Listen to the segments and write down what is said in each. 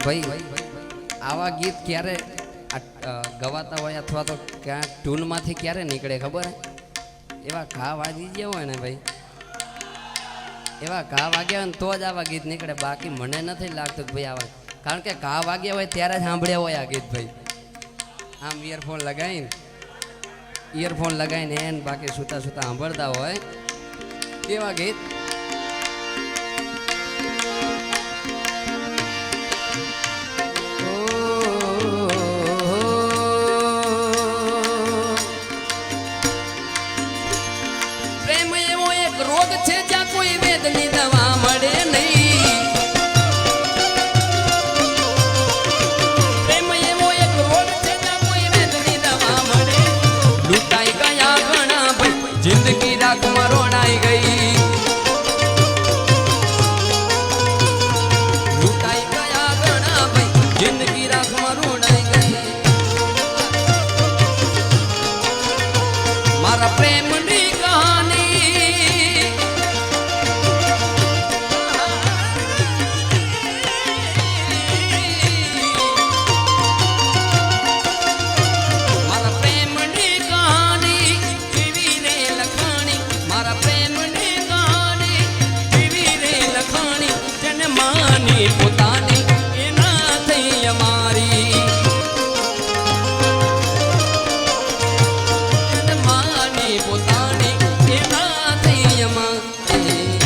ભાઈ આવા ગીત ક્યારે ગવાતા હોય અથવા તો ક્યાં ટ્યુનમાંથી ક્યારે નીકળે ખબર હે? એવા ઘા વાગી ગયા હોય ને ભાઈ, એવા ઘા વાગ્યા હોય ને તો જ આવા ગીત નીકળે. બાકી મને નથી લાગતું ભાઈ આવા, કારણ કે ઘા વાગ્યા હોય ત્યારે જ સાંભળ્યા હોય આ ગીત ભાઈ. આમ ઇયરફોન લગાવીને એને બાકી સૂતા સૂતા સાંભળતા હોય એવા ગીત. પ્રેમ એવો એક રોગ છે જ્યાં કોઈ વેદની દવા મળે નહીં. પ્રેમ એવો એક રોગ છે જ્યાં કોઈ વેદની દવા મળે. લૂંટાઈ ગયા ઘણા ભાઈ, જિંદગી રાખમાં રોણાઈ ગઈ. લૂંટાઈ ગયા ઘણા ભાઈ, જિંદગી રાખમાં રોણાઈ ગઈ. મારા પ્રેમની પોતાની એના થઈ અમારી, માની પોતાની એના થઈ અમારી.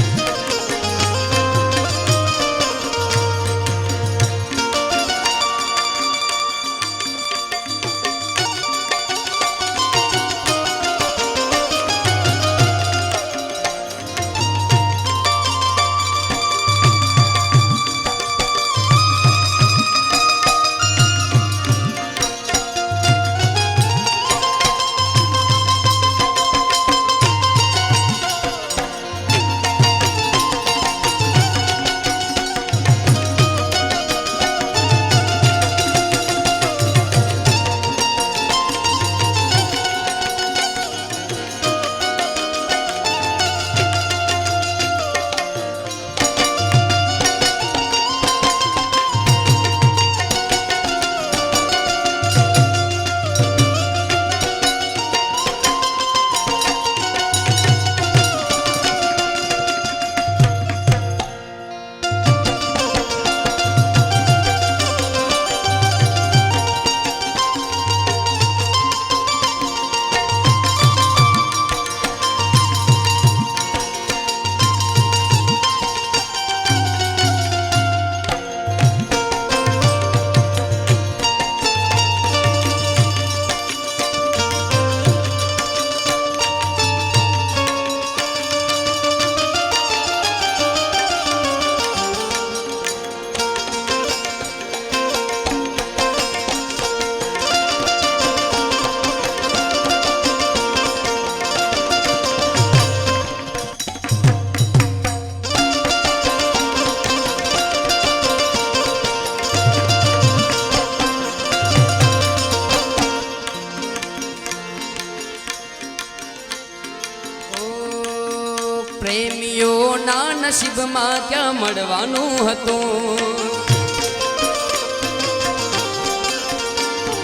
પ્રેમીઓના નસીબમાં ક્યાં મળવાનું હતું,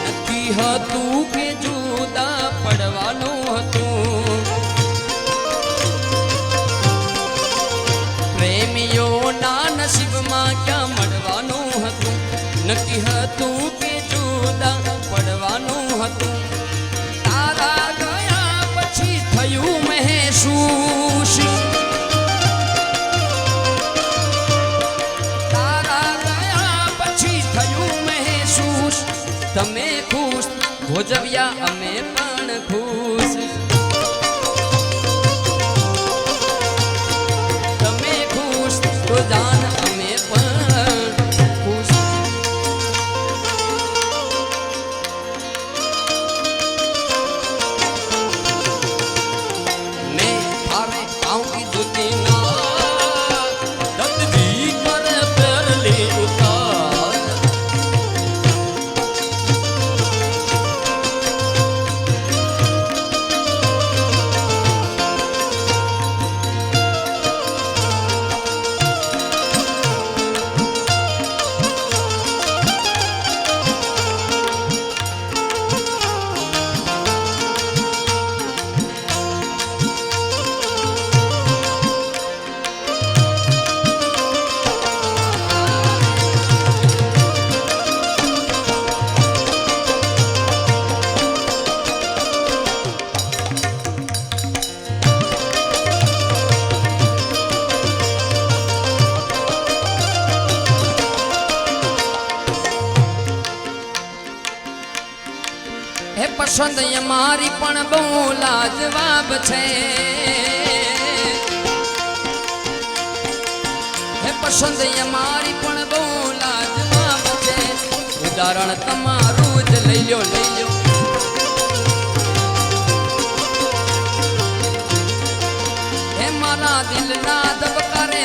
નક્કી હતું કે જુદા પડવાનું હતું. પ્રેમીઓના નસીબમાં ક્યાં મળવાનું હતું, નક્કી હતું કે જુદા પડવાનું હતું. તારા ગયા પછી થયું મહેસૂસ, તમે ખુશ ભોજવ્યા અમે પણ ખુશ. તમે ખુશ તો જાન અમે પણ ખુશ. મેં આવે આઉંગી દુનિયા તદબી કર પર લે ઉતાર. પસંદ અમારી પણ બહુ લાજવાબ છે હે પસંદ અમારી પણ બહુ લાજવાબ છે ઉદાહરણ તમારું જ લઈ લો હે મારા દિલના ધબકારે